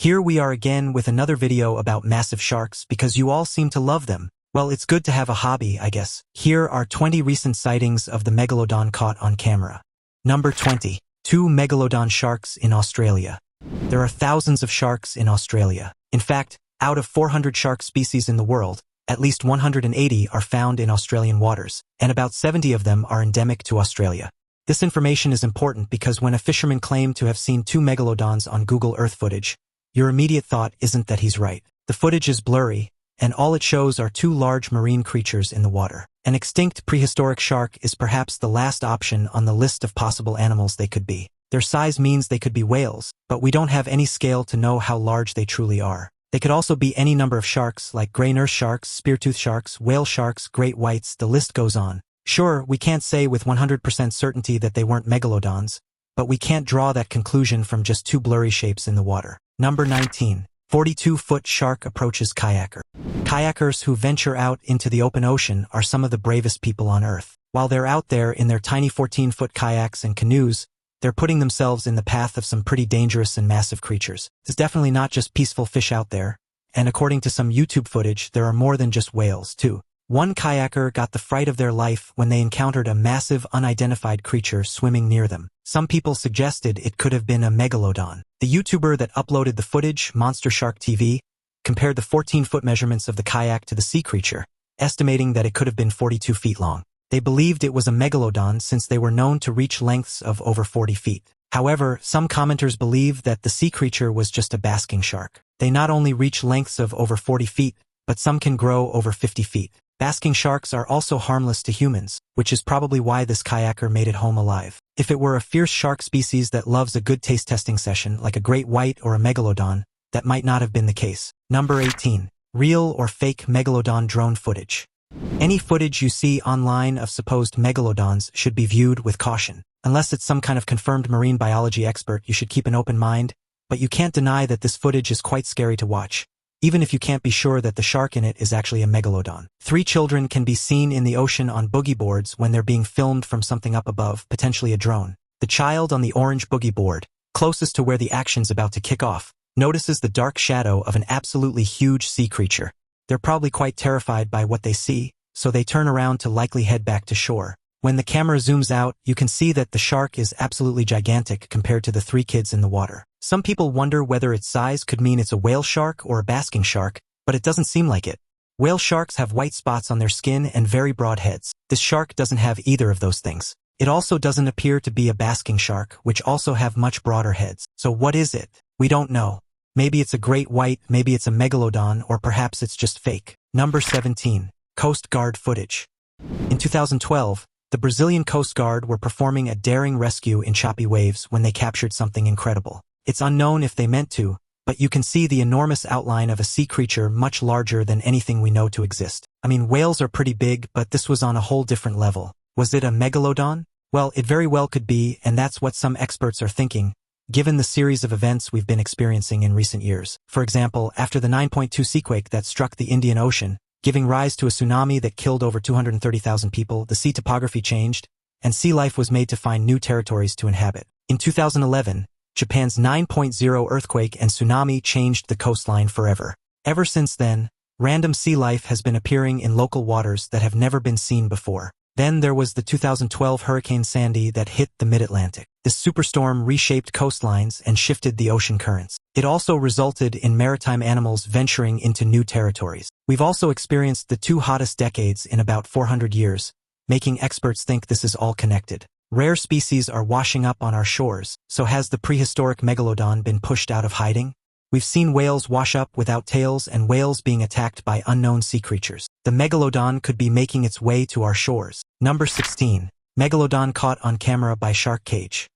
Here we are again with another video about massive sharks because you all seem to love them. Well, it's good to have a hobby, I guess. Here are 20 recent sightings of the Megalodon caught on camera. Number 20. 2 Megalodon sharks in Australia. There are thousands of sharks in Australia. In fact, out of 400 shark species in the world, at least 180 are found in Australian waters, and about 70 of them are endemic to Australia. This information is important because when a fisherman claimed to have seen 2 megalodons on Google Earth footage, your immediate thought isn't that he's right. The footage is blurry, and all it shows are 2 large marine creatures in the water. An extinct prehistoric shark is perhaps the last option on the list of possible animals they could be. Their size means they could be whales, but we don't have any scale to know how large they truly are. They could also be any number of sharks like gray nurse sharks, speartooth sharks, whale sharks, great whites, the list goes on. Sure, we can't say with 100% certainty that they weren't megalodons, but we can't draw that conclusion from just 2 blurry shapes in the water. Number 19. 42-foot shark approaches kayaker. Kayakers who venture out into the open ocean are some of the bravest people on Earth. While they're out there in their tiny 14-foot kayaks and canoes, they're putting themselves in the path of some pretty dangerous and massive creatures. It's definitely not just peaceful fish out there, and according to some YouTube footage, there are more than just whales, too. One kayaker got the fright of their life when they encountered a massive, unidentified creature swimming near them. Some people suggested it could have been a megalodon. The YouTuber that uploaded the footage, Monster Shark TV, compared the 14-foot measurements of the kayak to the sea creature, estimating that it could have been 42 feet long. They believed it was a megalodon since they were known to reach lengths of over 40 feet. However, some commenters believe that the sea creature was just a basking shark. They not only reach lengths of over 40 feet, but some can grow over 50 feet. Basking sharks are also harmless to humans, which is probably why this kayaker made it home alive. If it were a fierce shark species that loves a good taste testing session like a great white or a megalodon, that might not have been the case. Number 18. Real or fake megalodon drone footage. Any footage you see online of supposed megalodons should be viewed with caution. Unless it's some kind of confirmed marine biology expert, you should keep an open mind, but you can't deny that this footage is quite scary to watch, even if you can't be sure that the shark in it is actually a megalodon. 3 children can be seen in the ocean on boogie boards when they're being filmed from something up above, potentially a drone. The child on the orange boogie board, closest to where the action's about to kick off, notices the dark shadow of an absolutely huge sea creature. They're probably quite terrified by what they see, so they turn around to likely head back to shore. When the camera zooms out, you can see that the shark is absolutely gigantic compared to the 3 kids in the water. Some people wonder whether its size could mean it's a whale shark or a basking shark, but it doesn't seem like it. Whale sharks have white spots on their skin and very broad heads. This shark doesn't have either of those things. It also doesn't appear to be a basking shark, which also have much broader heads. So what is it? We don't know. Maybe it's a great white, maybe it's a megalodon, or perhaps it's just fake. Number 17. Coast Guard footage. In 2012, the Brazilian Coast Guard were performing a daring rescue in choppy waves when they captured something incredible. It's unknown if they meant to, but you can see the enormous outline of a sea creature much larger than anything we know to exist. I mean, whales are pretty big, but this was on a whole different level. Was it a megalodon? Well, it very well could be, and that's what some experts are thinking, given the series of events we've been experiencing in recent years. For example, after the 9.2 seaquake that struck the Indian Ocean, giving rise to a tsunami that killed over 230,000 people, the sea topography changed, and sea life was made to find new territories to inhabit. In 2011, Japan's 9.0 earthquake and tsunami changed the coastline forever. Ever since then, random sea life has been appearing in local waters that have never been seen before. Then there was the 2012 Hurricane Sandy that hit the mid-Atlantic. This superstorm reshaped coastlines and shifted the ocean currents. It also resulted in maritime animals venturing into new territories. We've also experienced the 2 hottest decades in about 400 years, making experts think this is all connected. Rare species are washing up on our shores, so has the prehistoric megalodon been pushed out of hiding? We've seen whales wash up without tails and whales being attacked by unknown sea creatures. The megalodon could be making its way to our shores. Number 16. Megalodon caught on camera by shark cage.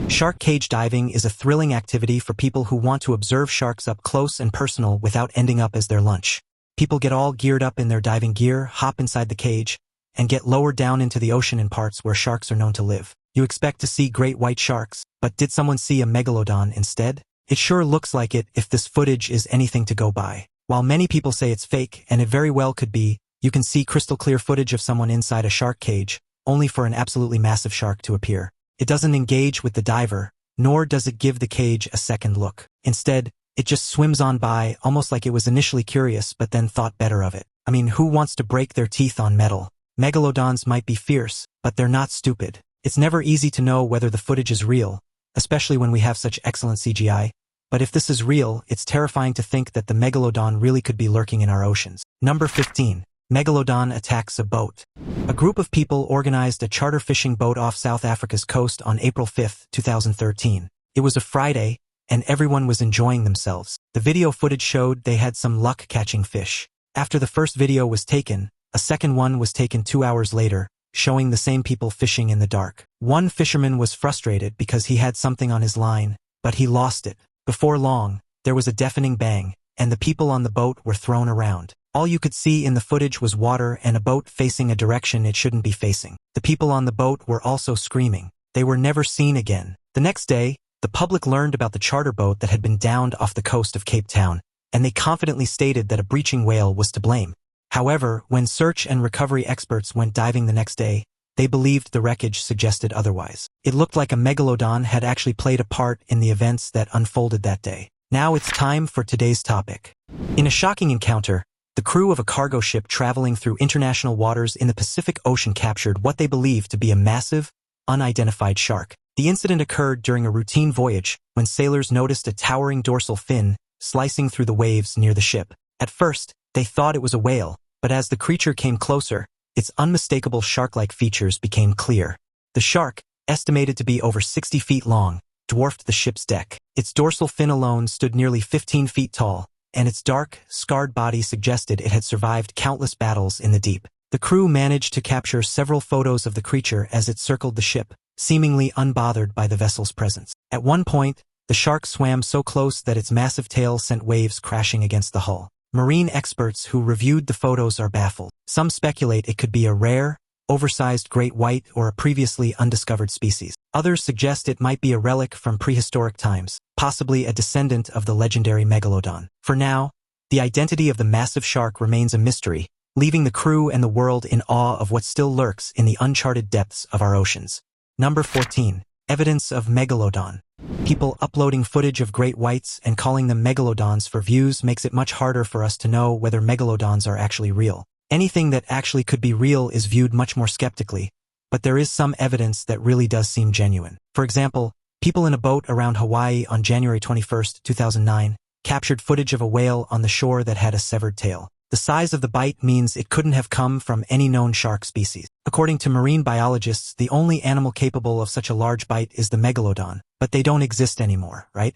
Shark cage diving is a thrilling activity for people who want to observe sharks up close and personal without ending up as their lunch. People get all geared up in their diving gear, hop inside the cage, and get lowered down into the ocean in parts where sharks are known to live. You expect to see great white sharks, but did someone see a megalodon instead? It sure looks like it if this footage is anything to go by. While many people say it's fake, and it very well could be, you can see crystal clear footage of someone inside a shark cage, only for an absolutely massive shark to appear. It doesn't engage with the diver, nor does it give the cage a second look. Instead, It just swims on by, almost like it was initially curious but then thought better of it. I mean, who wants to break their teeth on metal? Megalodons might be fierce, but they're not stupid. It's never easy to know whether the footage is real, especially when we have such excellent CGI. But if this is real, it's terrifying to think that the Megalodon really could be lurking in our oceans. Number 15. Megalodon attacks a boat. A group of people organized a charter fishing boat off South Africa's coast on April 5, 2013. It was a Friday, and everyone was enjoying themselves. The video footage showed they had some luck catching fish. After the first video was taken, a second one was taken 2 hours later, showing the same people fishing in the dark. One fisherman was frustrated because he had something on his line, but he lost it. Before long, there was a deafening bang, and the people on the boat were thrown around. All you could see in the footage was water and a boat facing a direction it shouldn't be facing. The people on the boat were also screaming. They were never seen again. The next day, the public learned about the charter boat that had been downed off the coast of Cape Town, and they confidently stated that a breaching whale was to blame. However, when search and recovery experts went diving the next day, they believed the wreckage suggested otherwise. It looked like a megalodon had actually played a part in the events that unfolded that day. Now it's time for today's topic. In a shocking encounter, the crew of a cargo ship traveling through international waters in the Pacific Ocean captured what they believed to be a massive, unidentified shark. The incident occurred during a routine voyage when sailors noticed a towering dorsal fin slicing through the waves near the ship. At first, they thought it was a whale, but as the creature came closer, its unmistakable shark-like features became clear. The shark, estimated to be over 60 feet long, dwarfed the ship's deck. Its dorsal fin alone stood nearly 15 feet tall, and its dark, scarred body suggested it had survived countless battles in the deep. The crew managed to capture several photos of the creature as it circled the ship, seemingly unbothered by the vessel's presence. At one point, the shark swam so close that its massive tail sent waves crashing against the hull. Marine experts who reviewed the photos are baffled. Some speculate it could be a rare, oversized great white or a previously undiscovered species. Others suggest it might be a relic from prehistoric times, possibly a descendant of the legendary Megalodon. For now, the identity of the massive shark remains a mystery, leaving the crew and the world in awe of what still lurks in the uncharted depths of our oceans. Number 14. Evidence of Megalodon. People uploading footage of great whites and calling them megalodons for views makes it much harder for us to know whether megalodons are actually real. Anything that actually could be real is viewed much more skeptically, but there is some evidence that really does seem genuine. For example, people in a boat around Hawaii on January 21, 2009, captured footage of a whale on the shore that had a severed tail. The size of the bite means it couldn't have come from any known shark species. According to marine biologists, the only animal capable of such a large bite is the megalodon, but they don't exist anymore, right?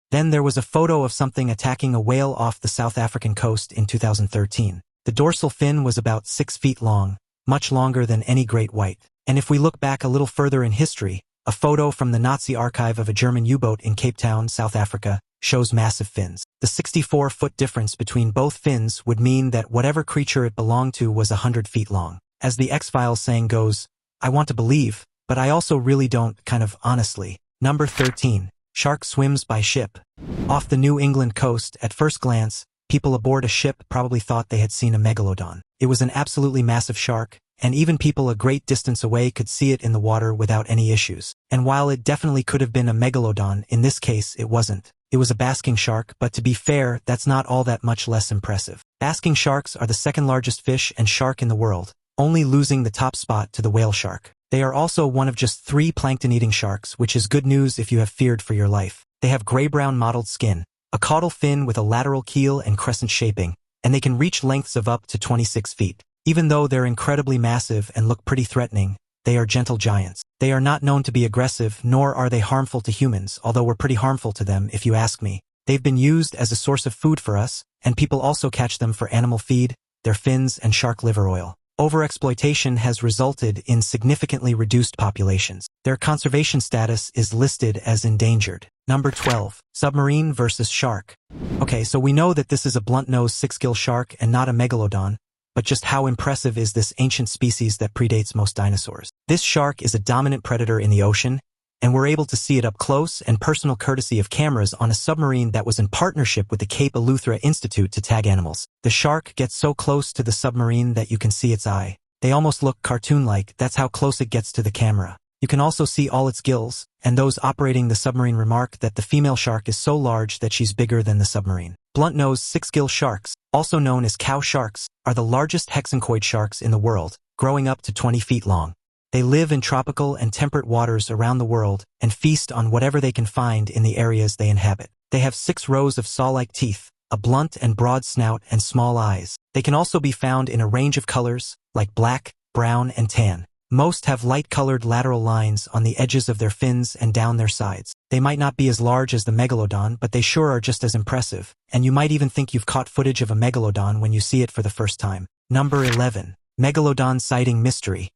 Then there was a photo of something attacking a whale off the South African coast in 2013. The dorsal fin was about 6 feet long, much longer than any great white. And if we look back a little further in history, a photo from the Nazi archive of a German U-boat in Cape Town, South Africa, shows massive fins. The 64-foot difference between both fins would mean that whatever creature it belonged to was 100 feet long. As the X-Files saying goes, I want to believe, but I also really don't, kind of honestly. Number 13. Shark swims by ship. Off the New England coast, at first glance, people aboard a ship probably thought they had seen a megalodon. It was an absolutely massive shark, and even people a great distance away could see it in the water without any issues. And while it definitely could have been a megalodon, in this case it wasn't. It was a basking shark, but to be fair, that's not all that much less impressive. Basking sharks are the second largest fish and shark in the world, only losing the top spot to the whale shark. They are also one of just 3 plankton-eating sharks, which is good news if you have feared for your life. They have gray-brown mottled skin, a caudal fin with a lateral keel and crescent shaping, and they can reach lengths of up to 26 feet. Even though they're incredibly massive and look pretty threatening, they are gentle giants. They are not known to be aggressive, nor are they harmful to humans, although we're pretty harmful to them if you ask me. They've been used as a source of food for us, and people also catch them for animal feed, their fins and shark liver oil. Overexploitation has resulted in significantly reduced populations. Their conservation status is listed as endangered. Number 12. Submarine versus shark. Okay, so we know that this is a bluntnose sixgill shark and not a megalodon, but just how impressive is this ancient species that predates most dinosaurs? This shark is a dominant predator in the ocean, and we're able to see it up close and personal courtesy of cameras on a submarine that was in partnership with the Cape Eleuthera Institute to tag animals. The shark gets so close to the submarine that you can see its eye. They almost look cartoon-like, that's how close it gets to the camera. You can also see all its gills, and those operating the submarine remark that the female shark is so large that she's bigger than the submarine. Bluntnose sixgill sharks, also known as cow sharks, are the largest hexanchoid sharks in the world, growing up to 20 feet long. They live in tropical and temperate waters around the world and feast on whatever they can find in the areas they inhabit. They have 6 rows of saw-like teeth, a blunt and broad snout, and small eyes. They can also be found in a range of colors, like black, brown, and tan. Most have light-colored lateral lines on the edges of their fins and down their sides. They might not be as large as the Megalodon, but they sure are just as impressive, and you might even think you've caught footage of a Megalodon when you see it for the first time. Number 11. Megalodon sighting mystery.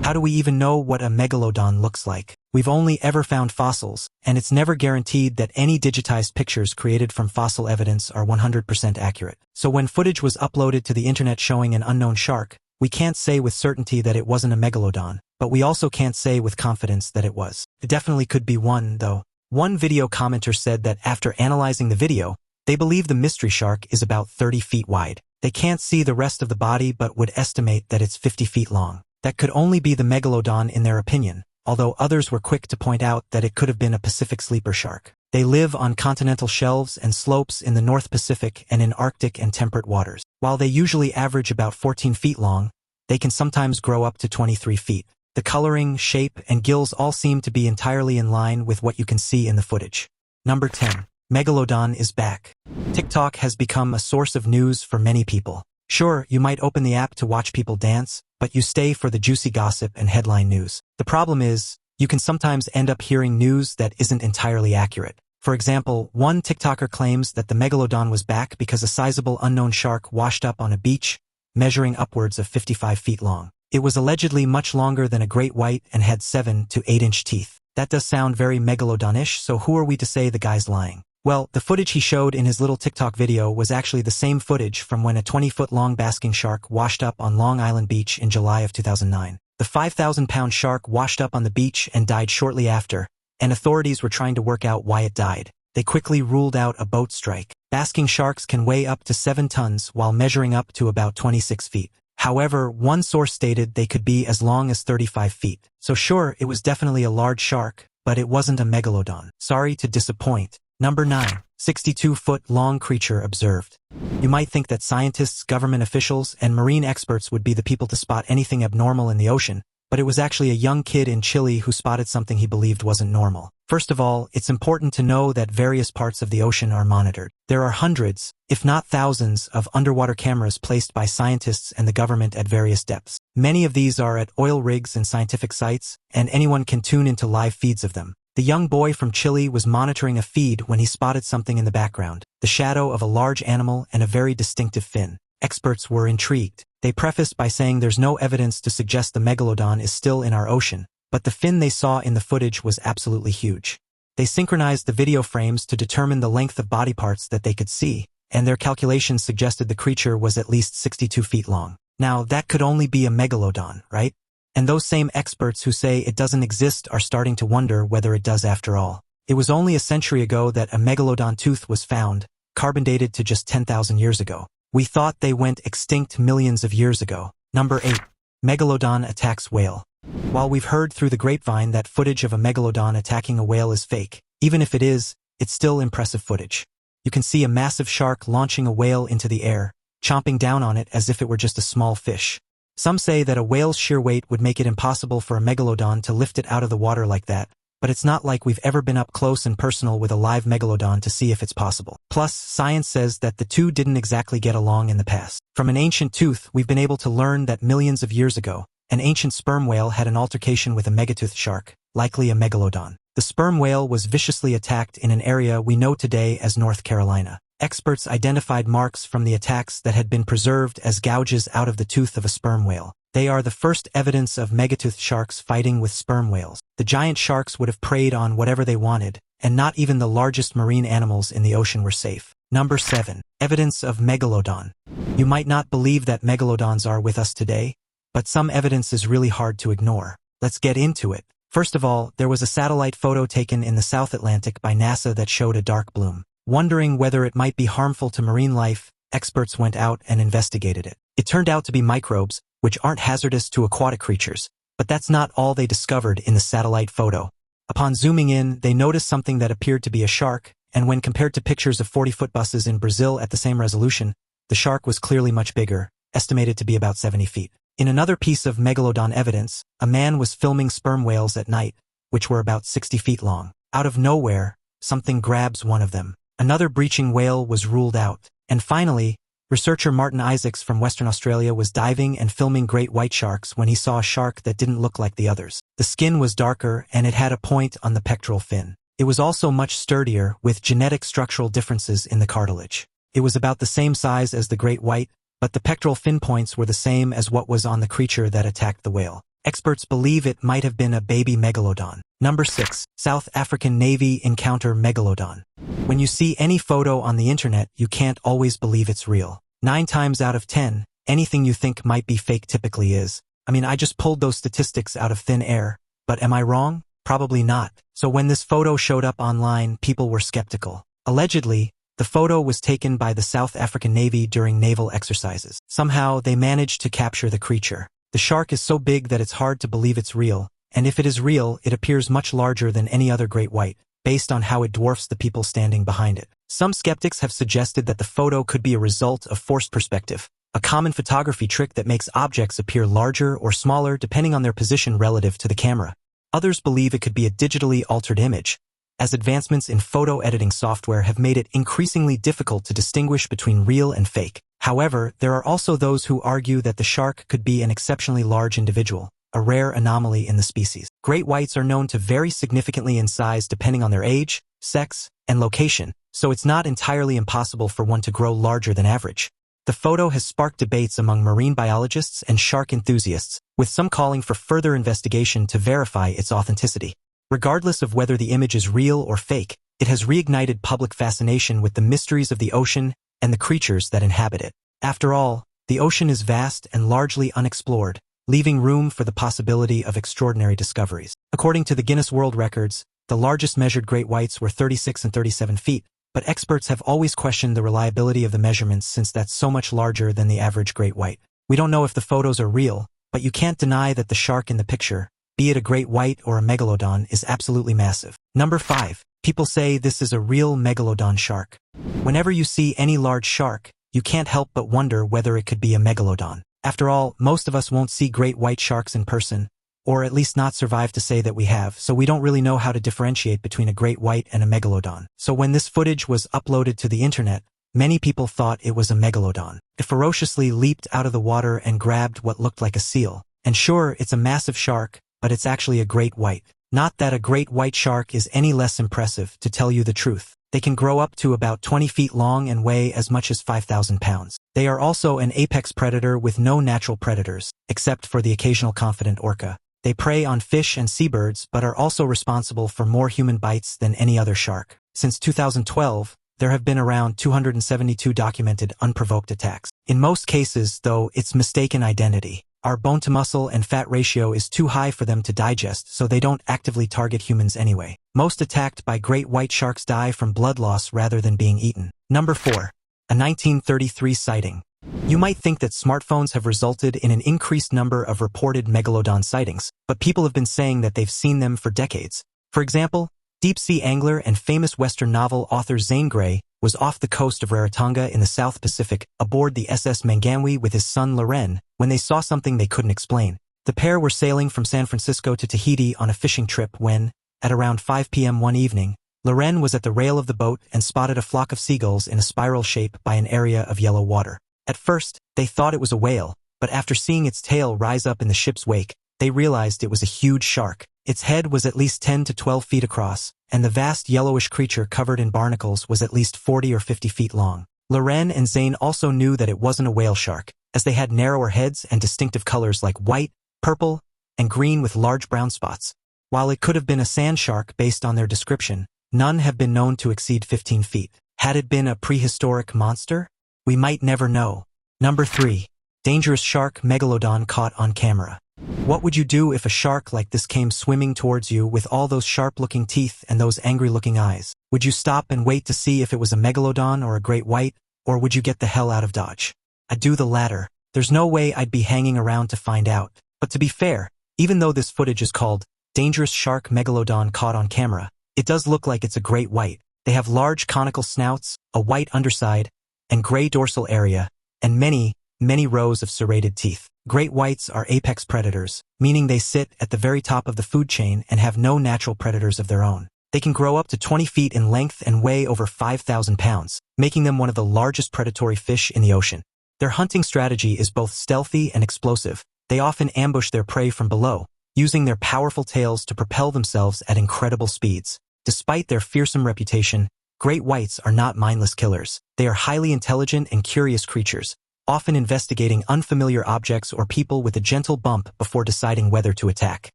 How do we even know what a Megalodon looks like? We've only ever found fossils, and it's never guaranteed that any digitized pictures created from fossil evidence are 100% accurate. So when footage was uploaded to the internet showing an unknown shark, we can't say with certainty that it wasn't a Megalodon, but we also can't say with confidence that it was. It definitely could be one, though. One video commenter said that after analyzing the video, they believe the mystery shark is about 30 feet wide. They can't see the rest of the body but would estimate that it's 50 feet long. That could only be the Megalodon in their opinion, although others were quick to point out that it could have been a Pacific sleeper shark. They live on continental shelves and slopes in the North Pacific and in Arctic and temperate waters. While they usually average about 14 feet long, they can sometimes grow up to 23 feet. The coloring, shape, and gills all seem to be entirely in line with what you can see in the footage. Number 10. Megalodon is back. TikTok has become a source of news for many people. Sure, you might open the app to watch people dance, but you stay for the juicy gossip and headline news. The problem is, you can sometimes end up hearing news that isn't entirely accurate. For example, one TikToker claims that the Megalodon was back because a sizable unknown shark washed up on a beach, measuring upwards of 55 feet long. It was allegedly much longer than a great white and had 7 to 8-inch teeth. That does sound very Megalodon-ish, so who are we to say the guy's lying? Well, the footage he showed in his little TikTok video was actually the same footage from when a 20-foot-long basking shark washed up on Long Island Beach in July of 2009. The 5,000-pound shark washed up on the beach and died shortly after, and authorities were trying to work out why it died. They quickly ruled out a boat strike. Basking sharks can weigh up to 7 tons while measuring up to about 26 feet. However, one source stated they could be as long as 35 feet. So sure, it was definitely a large shark, but it wasn't a Megalodon. Sorry to disappoint. Number 9. 62-foot-long creature observed. You might think that scientists, government officials, and marine experts would be the people to spot anything abnormal in the ocean, but it was actually a young kid in Chile who spotted something he believed wasn't normal. First of all, it's important to know that various parts of the ocean are monitored. There are hundreds, if not thousands, of underwater cameras placed by scientists and the government at various depths. Many of these are at oil rigs and scientific sites, and anyone can tune into live feeds of them. The young boy from Chile was monitoring a feed when he spotted something in the background, the shadow of a large animal and a very distinctive fin. Experts were intrigued. They prefaced by saying there's no evidence to suggest the Megalodon is still in our ocean, but the fin they saw in the footage was absolutely huge. They synchronized the video frames to determine the length of body parts that they could see, and their calculations suggested the creature was at least 62 feet long. Now, that could only be a Megalodon, right? And those same experts who say it doesn't exist are starting to wonder whether it does after all. It was only a century ago that a Megalodon tooth was found, carbon dated to just 10,000 years ago. We thought they went extinct millions of years ago. Number 8. Megalodon attacks whale. While we've heard through the grapevine that footage of a Megalodon attacking a whale is fake, even if it is, it's still impressive footage. You can see a massive shark launching a whale into the air, chomping down on it as if it were just a small fish. Some say that a whale's sheer weight would make it impossible for a Megalodon to lift it out of the water like that, but it's not like we've ever been up close and personal with a live Megalodon to see if it's possible. Plus, science says that the two didn't exactly get along in the past. From an ancient tooth, we've been able to learn that millions of years ago, an ancient sperm whale had an altercation with a megatoothed shark, likely a Megalodon. The sperm whale was viciously attacked in an area we know today as North Carolina. Experts identified marks from the attacks that had been preserved as gouges out of the tooth of a sperm whale. They are the first evidence of megatoothed sharks fighting with sperm whales. The giant sharks would have preyed on whatever they wanted, and not even the largest marine animals in the ocean were safe. Number 7. Evidence of Megalodon. You might not believe that Megalodons are with us today, but some evidence is really hard to ignore. Let's get into it. First of all, there was a satellite photo taken in the South Atlantic by NASA that showed a dark bloom. Wondering whether it might be harmful to marine life, experts went out and investigated it. It turned out to be microbes, which aren't hazardous to aquatic creatures, But that's not all they discovered in the satellite photo. Upon zooming in, they noticed something that appeared to be a shark, and when compared to pictures of 40-foot buses in Brazil at the same resolution, the shark was clearly much bigger, estimated to be about 70 feet. In another piece of Megalodon evidence, a man was filming sperm whales at night, which were about 60 feet long. Out of nowhere, something grabs one of them. Another breaching whale was ruled out. And finally, researcher Martin Isaacs from Western Australia was diving and filming great white sharks when he saw a shark that didn't look like the others. The skin was darker and it had a point on the pectoral fin. It was also much sturdier, with genetic structural differences in the cartilage. It was about the same size as the great white, but the pectoral fin points were the same as what was on the creature that attacked the whale. Experts believe it might have been a baby megalodon. Number 6. South African Navy encounter megalodon. When you see any photo on the internet, you can't always believe it's real. 9 times out of 10, anything you think might be fake typically is. I just pulled those statistics out of thin air, but am I wrong? Probably not. So when this photo showed up online, people were skeptical. Allegedly, the photo was taken by the South African Navy during naval exercises. Somehow, they managed to capture the creature. The shark is so big that it's hard to believe it's real, and if it is real, it appears much larger than any other great white, based on how it dwarfs the people standing behind it. Some skeptics have suggested that the photo could be a result of forced perspective, a common photography trick that makes objects appear larger or smaller depending on their position relative to the camera. Others believe it could be a digitally altered image, as advancements in photo editing software have made it increasingly difficult to distinguish between real and fake. However, there are also those who argue that the shark could be an exceptionally large individual, a rare anomaly in the species. Great whites are known to vary significantly in size depending on their age, sex, and location, so it's not entirely impossible for one to grow larger than average. The photo has sparked debates among marine biologists and shark enthusiasts, with some calling for further investigation to verify its authenticity. Regardless of whether the image is real or fake, it has reignited public fascination with the mysteries of the ocean and the creatures that inhabit it. After all, the ocean is vast and largely unexplored, leaving room for the possibility of extraordinary discoveries. According to the Guinness World Records, the largest measured great whites were 36 and 37 feet, but experts have always questioned the reliability of the measurements since that's so much larger than the average great white. We don't know if the photos are real, but you can't deny that the shark in the picture, be it a great white or a megalodon, is absolutely massive. Number 5. People say this is a real megalodon shark. Whenever you see any large shark, you can't help but wonder whether it could be a megalodon. After all, most of us won't see great white sharks in person, or at least not survive to say that we have, so we don't really know how to differentiate between a great white and a megalodon. So when this footage was uploaded to the internet, many people thought it was a megalodon. It ferociously leaped out of the water and grabbed what looked like a seal. And sure, it's a massive shark, but it's actually a great white. Not that a great white shark is any less impressive, to tell you the truth. They can grow up to about 20 feet long and weigh as much as 5,000 pounds. They are also an apex predator with no natural predators, except for the occasional confident orca. They prey on fish and seabirds, but are also responsible for more human bites than any other shark. Since 2012, there have been around 272 documented unprovoked attacks. In most cases, though, it's mistaken identity. Our bone-to-muscle and fat ratio is too high for them to digest, so they don't actively target humans anyway. Most attacked by great white sharks die from blood loss rather than being eaten. Number 4. A 1933 sighting. You might think that smartphones have resulted in an increased number of reported megalodon sightings, but people have been saying that they've seen them for decades. For example, deep-sea angler and famous Western novel author Zane Grey was off the coast of Rarotonga in the South Pacific aboard the SS Manganui with his son Loren when they saw something they couldn't explain. The pair were sailing from San Francisco to Tahiti on a fishing trip when, at around 5 p.m. one evening, Loren was at the rail of the boat and spotted a flock of seagulls in a spiral shape by an area of yellow water. At first, they thought it was a whale, but after seeing its tail rise up in the ship's wake, they realized it was a huge shark. Its head was at least 10 to 12 feet across, and the vast yellowish creature covered in barnacles was at least 40 or 50 feet long. Loren and Zane also knew that it wasn't a whale shark, as they had narrower heads and distinctive colors like white, purple, and green with large brown spots. While it could have been a sand shark based on their description, none have been known to exceed 15 feet. Had it been a prehistoric monster? We might never know. Number 3. Dangerous shark megalodon caught on camera. What would you do if a shark like this came swimming towards you with all those sharp-looking teeth and those angry-looking eyes? Would you stop and wait to see if it was a megalodon or a great white, or would you get the hell out of Dodge? I'd do the latter. There's no way I'd be hanging around to find out. But to be fair, Even though this footage is called Dangerous Shark Megalodon Caught on Camera, it does look like it's a great white. They have large conical snouts, a white underside, and gray dorsal area, and many rows of serrated teeth. Great whites are apex predators, meaning they sit at the very top of the food chain and have no natural predators of their own. They can grow up to 20 feet in length and weigh over 5,000 pounds, making them one of the largest predatory fish in the ocean. Their hunting strategy is both stealthy and explosive. They often ambush their prey from below, using their powerful tails to propel themselves at incredible speeds. Despite their fearsome reputation, great whites are not mindless killers. They are highly intelligent and curious creatures, often investigating unfamiliar objects or people with a gentle bump before deciding whether to attack.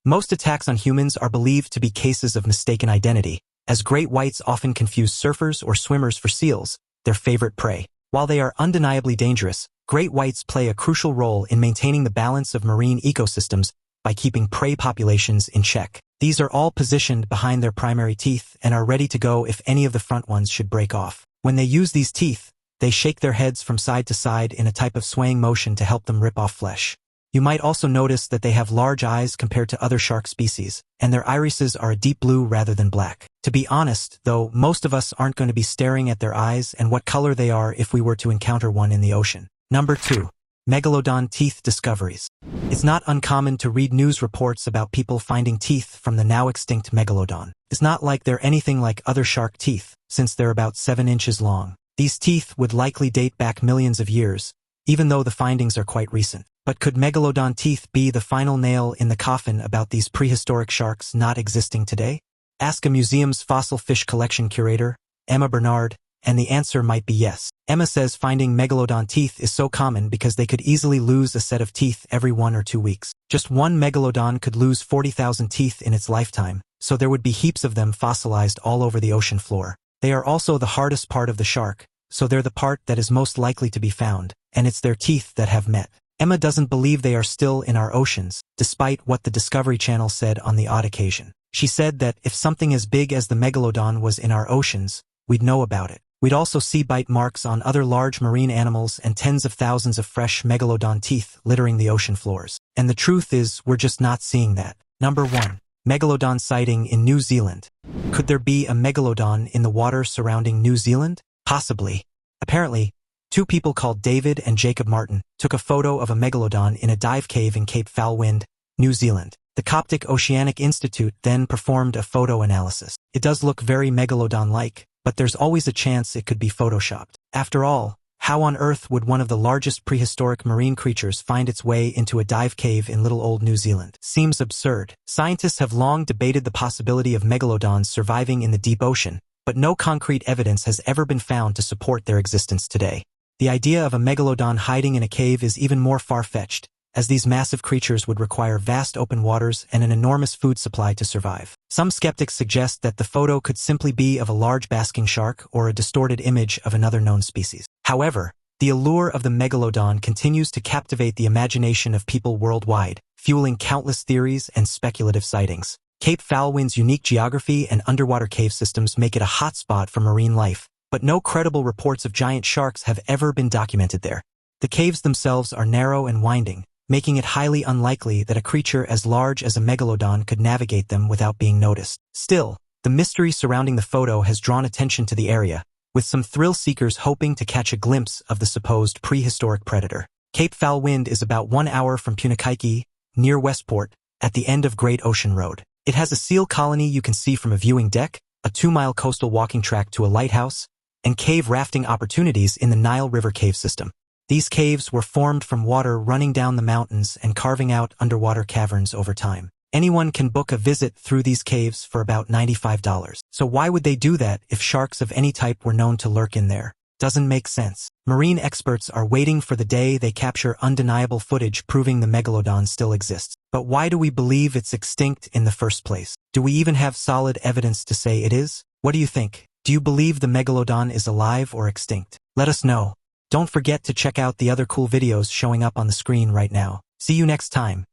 Most attacks on humans are believed to be cases of mistaken identity, as great whites often confuse surfers or swimmers for seals, their favorite prey. While they are undeniably dangerous, great whites play a crucial role in maintaining the balance of marine ecosystems by keeping prey populations in check. These are all positioned behind their primary teeth and are ready to go if any of the front ones should break off. When they use these teeth, they shake their heads from side to side in a type of swaying motion to help them rip off flesh. You might also notice that they have large eyes compared to other shark species, and their irises are a deep blue rather than black. To be honest, though, most of us aren't going to be staring at their eyes and what color they are if we were to encounter one in the ocean. Number 2. Megalodon teeth discoveries. It's not uncommon to read news reports about people finding teeth from the now extinct Megalodon. It's not like they're anything like other shark teeth, since they're about 7 inches long. These teeth would likely date back millions of years, even though the findings are quite recent. But could Megalodon teeth be the final nail in the coffin about these prehistoric sharks not existing today? Ask a museum's fossil fish collection curator, Emma Bernard, and the answer might be yes. Emma says finding Megalodon teeth is so common because they could easily lose a set of teeth every 1 or 2 weeks. Just one Megalodon could lose 40,000 teeth in its lifetime, so there would be heaps of them fossilized all over the ocean floor. They are also the hardest part of the shark, so they're the part that is most likely to be found, and it's their teeth that have met. Emma doesn't believe they are still in our oceans, despite what the Discovery Channel said on the odd occasion. She said that if something as big as the Megalodon was in our oceans, we'd know about it. We'd also see bite marks on other large marine animals and tens of thousands of fresh Megalodon teeth littering the ocean floors. And the truth is, we're just not seeing that. Number 1. Megalodon sighting in New Zealand. Could there be a Megalodon in the water surrounding New Zealand? Possibly. Apparently, 2 people called David and Jacob Martin took a photo of a Megalodon in a dive cave in Cape Foulwind, New Zealand. The Coptic Oceanic Institute then performed a photo analysis. It does look very Megalodon-like, but there's always a chance it could be photoshopped. After all, how on earth would one of the largest prehistoric marine creatures find its way into a dive cave in little old New Zealand? Seems absurd. Scientists have long debated the possibility of Megalodons surviving in the deep ocean, but no concrete evidence has ever been found to support their existence today. The idea of a Megalodon hiding in a cave is even more far-fetched, as these massive creatures would require vast open waters and an enormous food supply to survive. Some skeptics suggest that the photo could simply be of a large basking shark or a distorted image of another known species. However, the allure of the Megalodon continues to captivate the imagination of people worldwide, fueling countless theories and speculative sightings. Cape Foulwind's unique geography and underwater cave systems make it a hotspot for marine life, but no credible reports of giant sharks have ever been documented there. The caves themselves are narrow and winding, making it highly unlikely that a creature as large as a Megalodon could navigate them without being noticed. Still, the mystery surrounding the photo has drawn attention to the area, with some thrill-seekers hoping to catch a glimpse of the supposed prehistoric predator. Cape Foulwind is about 1 hour from Kayaker, near Westport, at the end of Great Ocean Road. It has a seal colony you can see from a viewing deck, a 2-mile coastal walking track to a lighthouse, and cave rafting opportunities in the Nile River cave system. These caves were formed from water running down the mountains and carving out underwater caverns over time. Anyone can book a visit through these caves for about $95. So why would they do that if sharks of any type were known to lurk in there? Doesn't make sense. Marine experts are waiting for the day they capture undeniable footage proving the Megalodon still exists. But why do we believe it's extinct in the first place? Do we even have solid evidence to say it is? What do you think? Do you believe the Megalodon is alive or extinct? Let us know. Don't forget to check out the other cool videos showing up on the screen right now. See you next time.